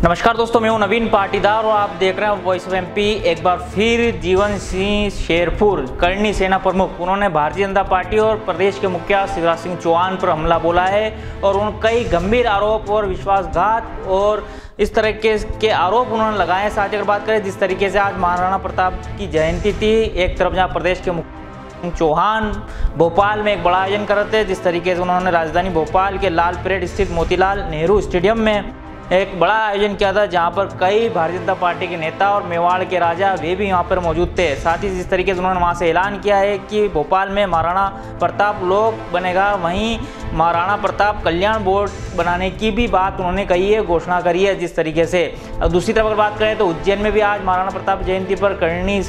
नमस्कार दोस्तों, मैं हूं नवीन पाटीदार और आप देख रहे हैं वॉइस ऑफ एमपी। एक बार फिर जीवन सिंह शेरपुर करनी सेना प्रमुख उन्होंने भारतीय जनता पार्टी और प्रदेश के मुखिया शिवराज सिंह चौहान पर हमला बोला है और उन कई गंभीर आरोप और विश्वासघात और इस तरह के आरोप उन्होंने लगाए हैं। साथ ही अगर बात करें जिस तरीके से आज महाराणा प्रताप की जयंती थी, एक तरफ जहाँ प्रदेश के चौहान भोपाल में एक बड़ा आयोजन कर रहे थे, जिस तरीके से उन्होंने राजधानी भोपाल के लाल परेड स्थित मोतीलाल नेहरू स्टेडियम में एक बड़ा आयोजन किया था, जहां पर कई भारतीय जनता पार्टी के नेता और मेवाड़ के राजा वे भी यहां पर मौजूद थे। साथ ही जिस तरीके से उन्होंने वहां से ऐलान किया है कि भोपाल में महाराणा प्रताप लोक बनेगा, वहीं महाराणा प्रताप कल्याण बोर्ड बनाने की भी बात उन्होंने कही है, घोषणा करी है जिस तरीके से। अब दूसरी तरफ अगर बात करें तो उज्जैन में भी आज महाराणा प्रताप जयंती पर करनी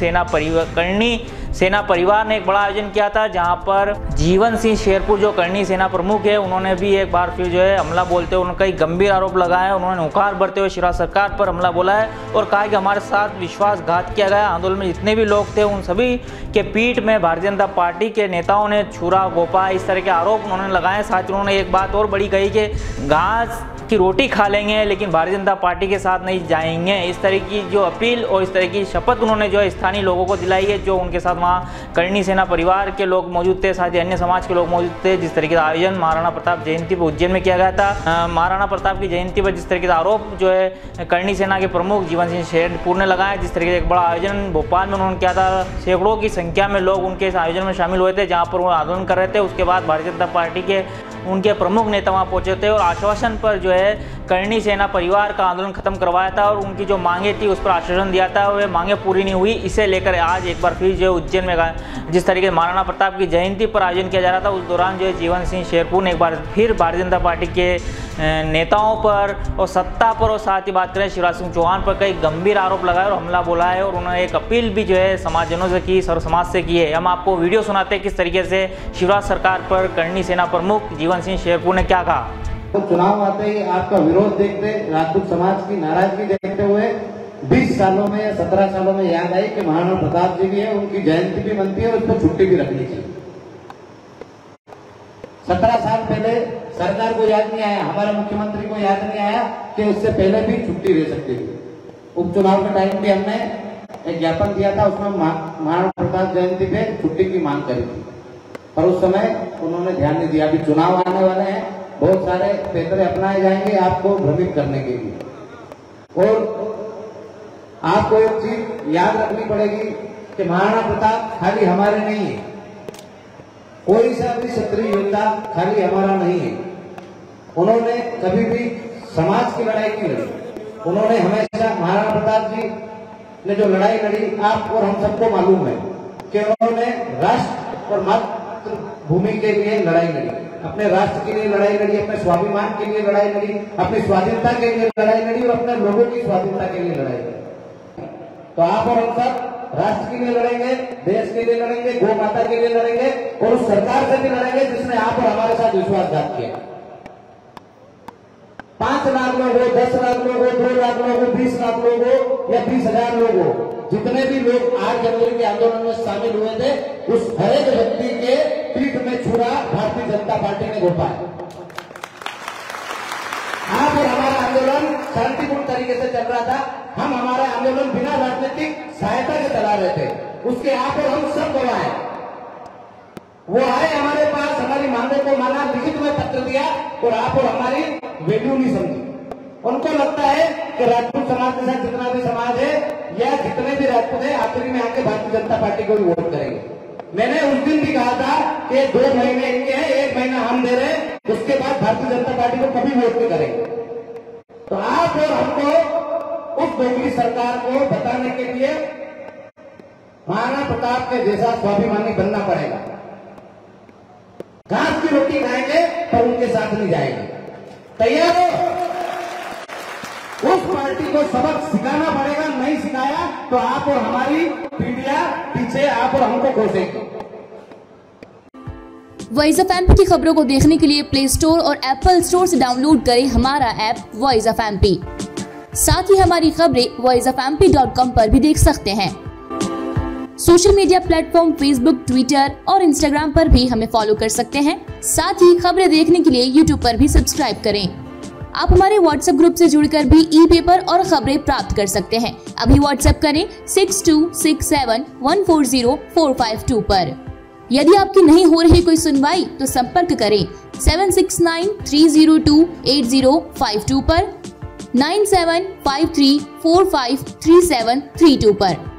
सेना परिवार ने एक बड़ा आयोजन किया था, जहां पर जीवन सिंह शेरपुर जो करनी सेना प्रमुख है, उन्होंने भी एक बार फिर जो है हमला बोलते हुए उन्होंने कई गंभीर आरोप लगाए। उन्होंने हुंकार भरते हुए शिवराज सरकार पर हमला बोला है और कहा कि हमारे साथ विश्वासघात किया गया। आंदोलन में जितने भी लोग थे उन सभी के पीठ में भारतीय जनता पार्टी के नेताओं ने छुरा घोंपा, इस तरह के आरोप उन्होंने लगाए। साथ ही उन्होंने एक बात और बड़ी कही कि घास की रोटी खा लेंगे लेकिन भारतीय जनता पार्टी के साथ नहीं जाएंगे। इस तरह की जो अपील और इस तरह की शपथ उन्होंने जो है स्थानीय लोगों को दिलाई है, जो उनके साथ वहाँ करनी सेना परिवार के लोग मौजूद थे, साथ ही अन्य समाज के लोग मौजूद थे। जिस तरीके का आयोजन महाराणा प्रताप जयंती पर उज्जैन में किया गया था, महाराणा प्रताप की जयंती पर जिस तरीके का आरोप जो है करनी सेना के प्रमुख जीवन सिंह शेरपुर ने लगाया, जिस तरीके से एक बड़ा आयोजन भोपाल में उन्होंने किया था, सैकड़ों की संख्या में लोग उनके इस आयोजन में शामिल हुए थे, जहाँ पर वो आंदोलन कर रहे थे। उसके बाद भारतीय जनता पार्टी के उनके प्रमुख नेता वहाँ पहुंचे थे और आश्वासन पर जो है करनी सेना परिवार का आंदोलन खत्म करवाया था और उनकी जो मांगे थी उस पर आश्वासन दिया था, वे मांगे पूरी नहीं हुई। इसे लेकर आज एक बार फिर जो उज्जैन में जिस तरीके से महाराणा प्रताप की जयंती पर आयोजन किया जा रहा था, उस दौरान जो है जीवन सिंह शेरपुर ने एक बार फिर भारतीय जनता पार्टी के नेताओं पर और सत्ता पर और साथ ही बात करें शिवराज सिंह चौहान पर कई गंभीर आरोप लगाए और हमला बोला है और उन्होंने एक अपील भी जो है समाजजनों से की, सर्व समाज से की है। हम आपको वीडियो सुनाते हैं किस तरीके से शिवराज सरकार पर करनी सेना प्रमुख जीवन सिंह शेरपुर ने क्या कहा। तो चुनाव आते ही आपका विरोध देखते, राजपूत समाज की नाराजगी देखते हुए 20 सालों में या 17 सालों में याद आई कि महाराणा प्रताप जी भी है, उनकी जयंती भी बनती है और उसको छुट्टी भी रखनी चाहिए। 17 साल पहले सरकार को याद नहीं आया, हमारे मुख्यमंत्री को याद नहीं आया कि उससे पहले भी छुट्टी दे सकती थी। उपचुनाव के टाइम भी हमने एक ज्ञापन दिया था, उसमें महाराणा प्रताप जयंती पे छुट्टी की मांग करी थी, पर उस समय उन्होंने ध्यान नहीं दिया। अभी चुनाव आने वाले हैं, बहुत सारे पैतरे अपनाए जाएंगे आपको भ्रमित करने के लिए। और आपको एक चीज याद रखनी पड़ेगी कि महाराणा प्रताप खाली हमारे नहीं है, कोई सा भी क्षत्रिय योद्धा खाली हमारा नहीं है। उन्होंने कभी भी समाज की लड़ाई नहीं लड़ी। उन्होंने हमेशा महाराणा प्रताप जी ने जो लड़ाई लड़ी, आप और हम सबको मालूम है कि उन्होंने राष्ट्र और मातृभूमि के लिए लड़ाई लड़ी, अपने राष्ट्र के लिए लड़ाई लड़ी, अपने स्वाभिमान के लिए लड़ाई लड़ी, अपनी स्वाधीनता के लिए लड़ाई लड़ी और अपने लोगों की स्वाधीनता के लिए लड़ाई लड़ी। तो आप और हम सब राष्ट्र के लिए लड़ेंगे, देश के लिए लड़ेंगे, गौ माता के लिए लड़ेंगे और उस सरकार से भी लड़ेंगे जिसने आप और हमारे साथ विश्वासघात किया। 5 लाख लोग हो, 10 लाख लोग हो, 2 लाख लोग हो, 20 लाख लोग हो या 20,000 लोग हो, जितने भी लोग 8 जनवरी के आंदोलन में शामिल हुए थे, उस हर एक व्यक्ति के पीठ में छुरा भारतीय जनता पार्टी ने घोंपा है। आप और हमारा आंदोलन शांतिपूर्ण तरीके से चल रहा था। हम हमारा आंदोलन बिना राजनीतिक सहायता के चला रहे थे, उसके आप और हम सब गवाह हैं। वो आए हमारे पास, हमारी मांगों को माना, लिखित में पत्र दिया और आप और हमारी वैल्यू नहीं समझी। उनको लगता है कि राजपूत समाज के साथ जितना भी समाज है या जितने भी राजपूत है आखिरी में आके भारतीय जनता पार्टी को भी वोट करेंगे। मैंने उस दिन भी कहा था कि 2 महीने इनके हैं, 1 महीना हम दे रहे हैं, उसके बाद भारतीय जनता पार्टी को कभी वोट नहीं करेंगे। तो आप और हमको उस दोगली सरकार को बताने के लिए महाराणा प्रताप के जैसा स्वाभिमानी बनना पड़ेगा। घास की रोटी खाएंगे पर उनके साथ नहीं जाएंगे। तैयार हो? उस पार्टी को सबक सिखाना पड़ेगा। नहीं सिखाया तो आप और हमारी पीढ़ियां पीछे आप और हमको कोसेंगे। वॉइस ऑफ एमपी की खबरों को देखने के लिए प्ले स्टोर और एप्पल स्टोर से डाउनलोड करें हमारा ऐप वॉइस ऑफ एमपी। साथ ही हमारी खबरें voiceofmp.com पर भी देख सकते हैं। Social media platform Facebook, Twitter और इंस्टाग्राम पर भी हमें फॉलो कर सकते हैं। साथ ही खबरें देखने के लिए यूट्यूब पर भी सब्सक्राइब करें। आप हमारे व्हाट्सएप ग्रुप से जुड़कर भी ई पेपर और खबरें प्राप्त कर सकते हैं। अभी व्हाट्सएप करें 6267140452 पर। यदि आपकी नहीं हो रही कोई सुनवाई तो संपर्क करें 7693028052 पर, 9753453732 पर।